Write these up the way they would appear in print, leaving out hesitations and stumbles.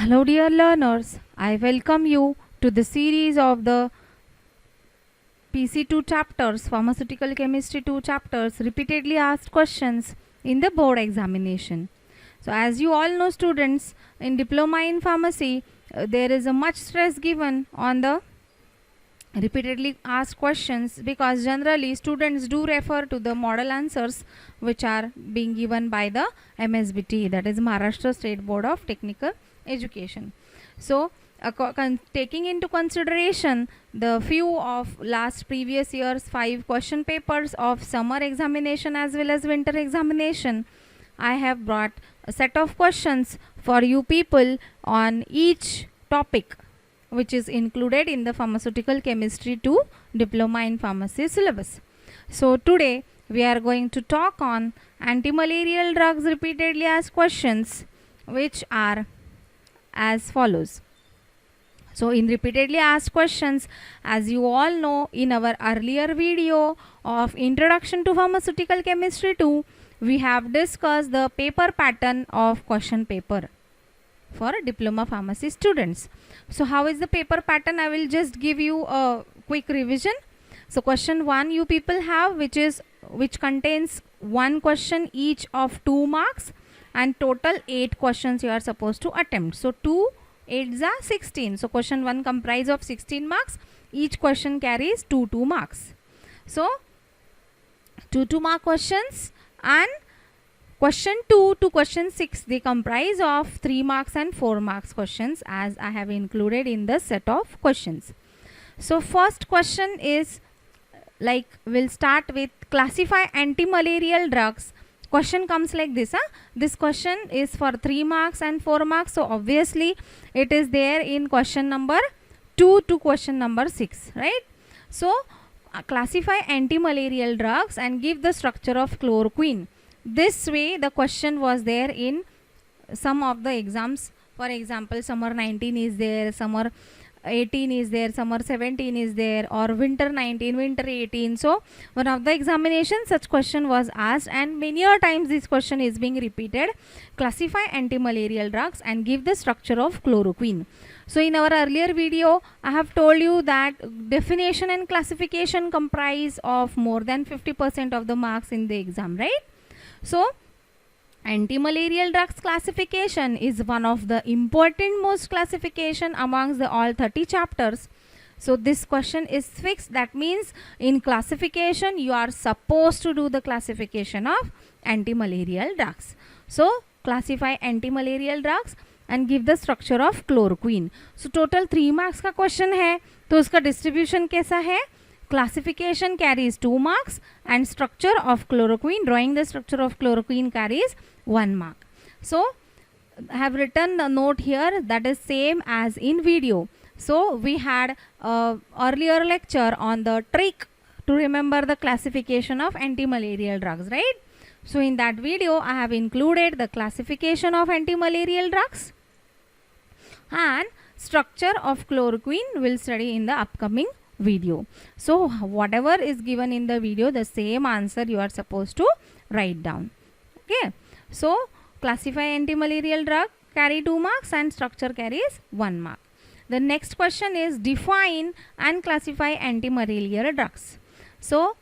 Hello dear learners, I welcome you to the series of the PC2 chapters, Pharmaceutical Chemistry 2 chapters, repeatedly asked questions in the board examination. So as you all know students, in Diploma in Pharmacy, there is a much stress given on the repeatedly asked questions because generally students do refer to the model answers which are being given by the MSBT, that is Maharashtra State Board of Technical Education. So taking into consideration the few of last previous years 5 question papers of summer examination as well as winter examination, I have brought a set of questions for you people on each topic which is included in the Pharmaceutical Chemistry 2 Diploma in Pharmacy syllabus. So today we are going to talk on antimalarial drugs repeatedly asked questions, which are as follows. So in repeatedly asked questions, as you all know, in our earlier video of Introduction to Pharmaceutical Chemistry 2, we have discussed the paper pattern of question paper for Diploma Pharmacy students. So how is the paper pattern? I will just give you a quick revision. So question 1 you people have, which contains one question each of 2 marks, and total 8 questions you are supposed to attempt. So 2 8s are 16. So question 1 comprise of 16 marks. Each question carries 2 marks. So 2 mark questions, and question 2 to question 6 they comprise of 3 marks and 4 marks questions, as I have included in the set of questions. So first question is we'll start with classify antimalarial drugs. Question comes like this. This question is for 3 marks and 4 marks. So obviously it is there in question number 2 to question number 6, right? So classify antimalarial drugs and give the structure of chloroquine. This way the question was there in some of the exams. For example, summer 19 is there, summer 18 is there, summer 17 is there, or winter 19, winter 18. So one of the examinations such question was asked, and many a times this question is being repeated. Classify antimalarial drugs and give the structure of chloroquine. So in our earlier video I have told you that definition and classification comprise of more than 50% of the marks in the exam, right? So antimalarial drugs classification is one of the important most classification amongst the all 30 chapters. So this question is fixed. That means in classification you are supposed to do the classification of antimalarial drugs. So classify antimalarial drugs and give the structure of chloroquine. So total 3 marks का question है, तो उसका distribution कैसा है? Classification carries 2 marks and structure of chloroquine, drawing the structure of chloroquine, carries 1 mark. So I have written the note here that is same as in video. So we had earlier lecture on the trick to remember the classification of antimalarial drugs, right? So in that video I have included the classification of antimalarial drugs, and structure of chloroquine will study in the upcoming video. So whatever is given in the video, the same answer you are supposed to write down. Okay. So classify antimalarial drug carry 2 marks and structure carries 1 mark. The next question is define and classify antimalarial drugs. So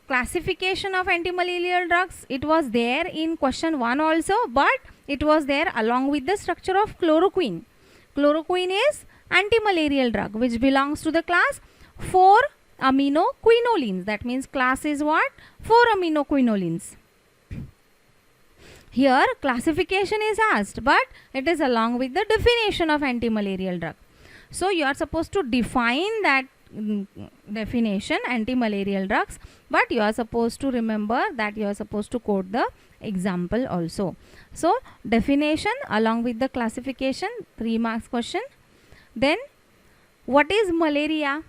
classification of antimalarial drugs, it was there in question 1 also, but it was there along with the structure of chloroquine. Chloroquine is antimalarial drug which belongs to the class 4-aminoquinolines. That means class is what? 4-aminoquinolines. Here classification is asked, but it is along with the definition of antimalarial drug. So you are supposed to define that definition, antimalarial drugs, but you are supposed to remember that you are supposed to quote the example also. So definition along with the classification, 3 marks question. Then what is malaria?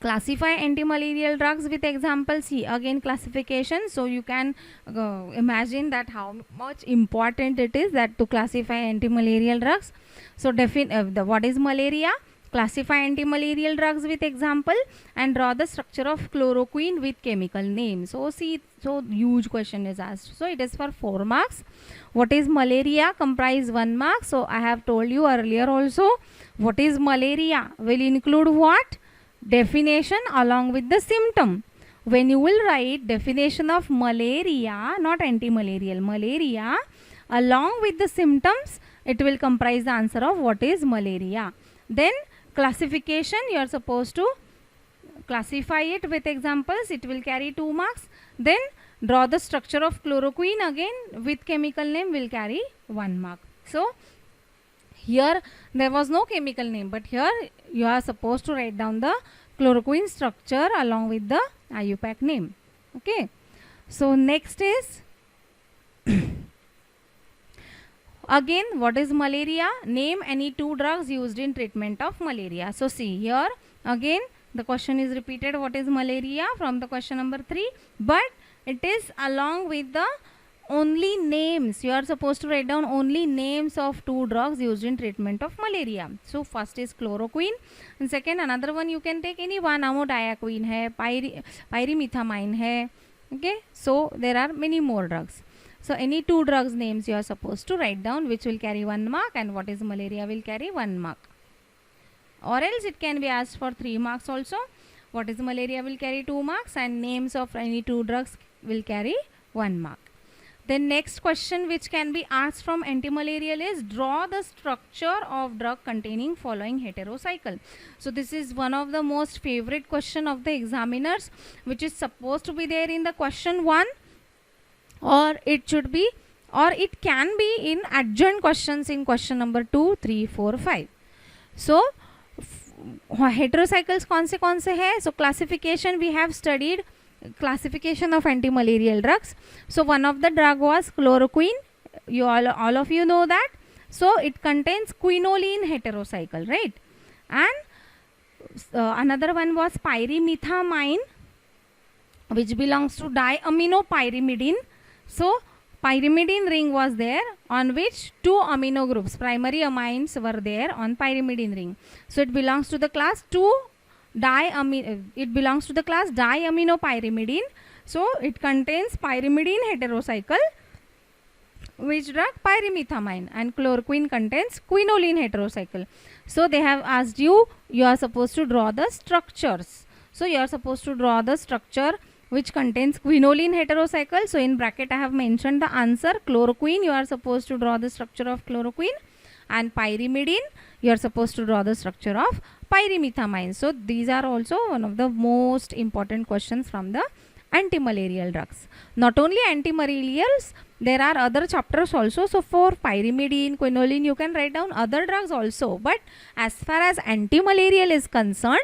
Classify antimalarial drugs with example C. Again classification. So you can imagine that how much important it is that to classify antimalarial drugs. So what is malaria? Classify anti-malarial drugs with example and draw the structure of chloroquine with chemical name. So see, so huge question is asked. So it is for 4 marks. What is malaria? Comprise 1 mark. So I have told you earlier also, what is malaria will include what? Definition along with the symptom. When you will write definition of malaria, not anti-malarial, malaria along with the symptoms, it will comprise the answer of what is malaria. Then classification, you are supposed to classify it with examples, it will carry 2 marks. Then draw the structure of chloroquine again with chemical name will carry 1 mark. So here there was no chemical name, but here you are supposed to write down the chloroquine structure along with the IUPAC name. Okay. So next is again, what is malaria? Name any 2 drugs used in treatment of malaria. So see here again the question is repeated, what is malaria from the question number 3, but it is along with the only names. You are supposed to write down only names of 2 drugs used in treatment of malaria. So first is chloroquine and second another one you can take any one, amodiaquine hai, pyrimethamine hai. Okay, so there are many more drugs. So any 2 drugs names you are supposed to write down, which will carry 1 mark, and what is malaria will carry 1 mark. Or else it can be asked for 3 marks also. What is malaria will carry 2 marks and names of any 2 drugs will carry 1 mark. Then next question which can be asked from antimalarial is draw the structure of drug containing following heterocycle. So this is one of the most favorite question of the examiners, which is supposed to be there in the question 1, or it should be, or it can be in adjoint questions in question number 2, 3, 4, 5. So heterocycles कौन से है? So classification we have studied classification of antimalarial drugs. So one of the drug was chloroquine. You all of you know that. So it contains quinoline heterocycle, right? And another one was pyrimethamine, which belongs to diaminopyrimidine. So pyrimidine ring was there on which 2 amino groups, primary amines were there on pyrimidine ring. So it belongs to the class it belongs to the class diaminopyrimidine. So it contains pyrimidine heterocycle. Which drug? Pyrimethamine. And chloroquine contains quinoline heterocycle. So they have asked you, you are supposed to draw the structures. So you are supposed to draw the structure which contains quinoline heterocycle. So in bracket I have mentioned the answer. Chloroquine, you are supposed to draw the structure of chloroquine, and pyrimidine, you are supposed to draw the structure of pyrimethamine. So these are also one of the most important questions from the antimalarial drugs. Not only antimalarials, there are other chapters also. So for pyrimidine, quinoline, you can write down other drugs also. But as far as antimalarial is concerned,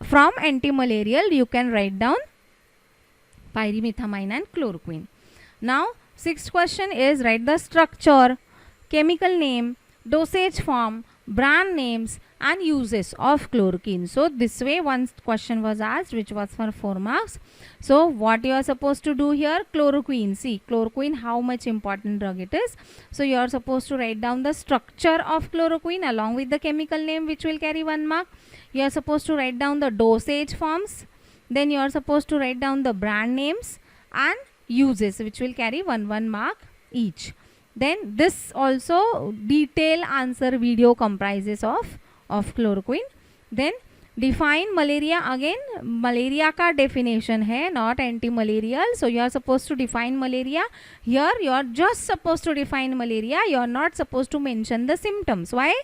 from antimalarial you can write down pyrimethamine and chloroquine. Now 6th question is write the structure, chemical name, dosage form, brand names and uses of chloroquine. So this way one question was asked which was for 4 marks. So what you are supposed to do here? Chloroquine. See chloroquine, how much important drug it is. So you are supposed to write down the structure of chloroquine along with the chemical name, which will carry 1 mark. You are supposed to write down the dosage forms. Then you are supposed to write down the brand names and uses, which will carry 1 mark each. Then this also detail answer video comprises of chloroquine. Then define malaria. Again malaria ka definition hai, not antimalarial. So you are supposed to define malaria. Here you are just supposed to define malaria. You are not supposed to mention the symptoms. Why?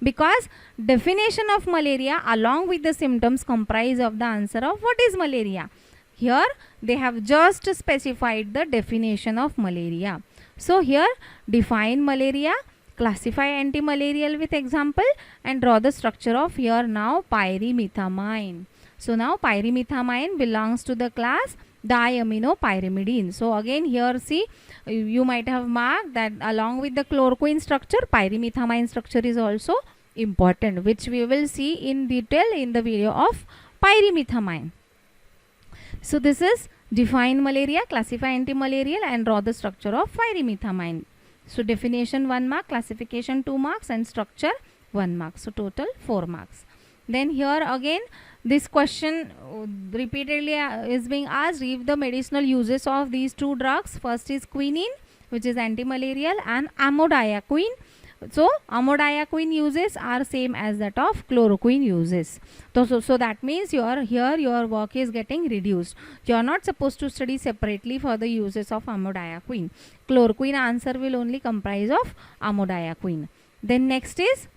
Because definition of malaria along with the symptoms comprise of the answer of what is malaria. Here they have just specified the definition of malaria. So here define malaria, classify antimalarial with example and draw the structure of here now pyrimethamine. So now pyrimethamine belongs to the class diaminopyrimidine. So again here see, you might have marked that along with the chloroquine structure, pyrimethamine structure is also important, which we will see in detail in the video of pyrimethamine. So this is define malaria, classify antimalarial and draw the structure of pyrimethamine. So definition 1 mark, classification 2 marks and structure 1 mark. So total 4 marks. Then here again this question repeatedly is being asked, if the medicinal uses of these two drugs, first is quinine, which is antimalarial, and amodiaquine. So amodiaquine uses are same as that of chloroquine uses. So that means your work is getting reduced. You are not supposed to study separately for the uses of amodiaquine. Chloroquine answer will only comprise of amodiaquine. Then next is,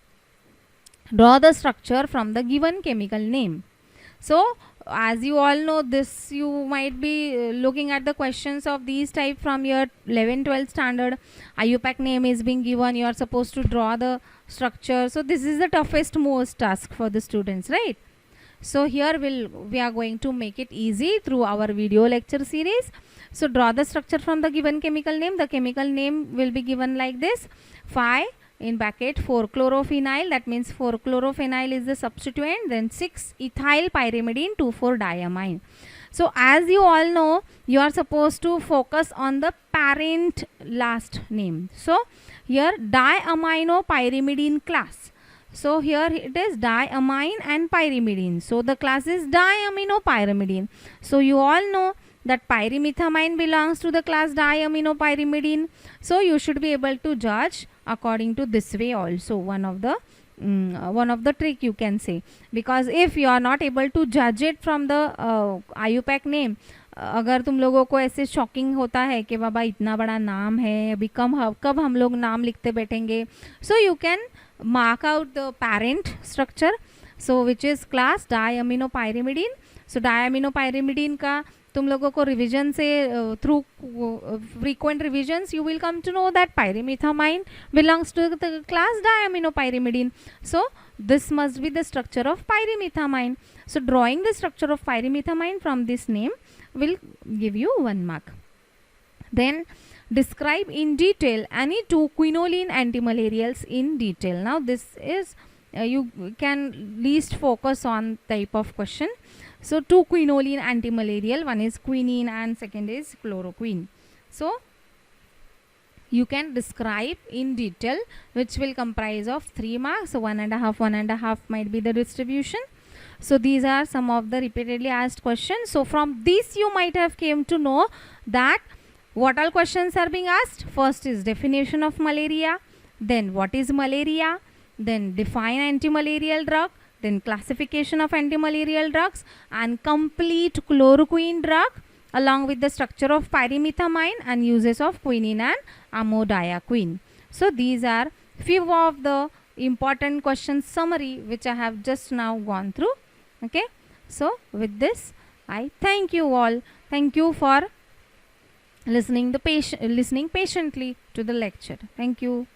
draw the structure from the given chemical name. So as you all know this, you might be looking at the questions of these type from your 11-12 standard. IUPAC name is being given, you are supposed to draw the structure. So this is the toughest most task for the students, right? So here we are going to make it easy through our video lecture series. So draw the structure from the given chemical name. The chemical name will be given like this: 5 in bracket 4-chlorophenyl, that means 4-chlorophenyl is the substituent, then 6-ethyl pyrimidine 2,4-diamine. So as you all know, you are supposed to focus on the parent last name. So here diamino pyrimidine class. So here it is diamine and pyrimidine. So the class is diamino pyrimidine. So you all know that pyrimethamine belongs to the class diamino pyrimidine. So you should be able to judge according to this way also, one of the trick you can say, because if you are not able to judge it from the IUPAC name, अगर तुम लोगों को ऐसे shocking होता है कि बाबा इतना बड़ा नाम है, अभी कब हम लोग नाम लिखते बैठेंगे, so you can mark out the parent structure, so which is class diaminopyrimidine. So diaminopyrimidine का तुम लोगों को रिविजन से through frequent revisions you will come to know that pyrimethamine belongs to the class diaminopyrimidine. So this must be the structure of pyrimethamine. So drawing the structure of pyrimethamine from this name will give you 1 mark. Then describe in detail any two quinoline antimalarials in detail. Now this is you can least focus on type of question. So two quinoline antimalarial, one is quinine and second is chloroquine. So you can describe in detail, which will comprise of 3 marks. So 1.5 might be the distribution. So these are some of the repeatedly asked questions. So from this you might have came to know that what all questions are being asked. First is definition of malaria, then what is malaria, then define antimalarial drug, then classification of antimalarial drugs, and complete chloroquine drug along with the structure of pyrimethamine and uses of quinine and amodiaquine. So these are few of the important questions summary which I have just now gone through. Okay, so with this I thank you all. Thank you for listening patiently to the lecture. Thank you.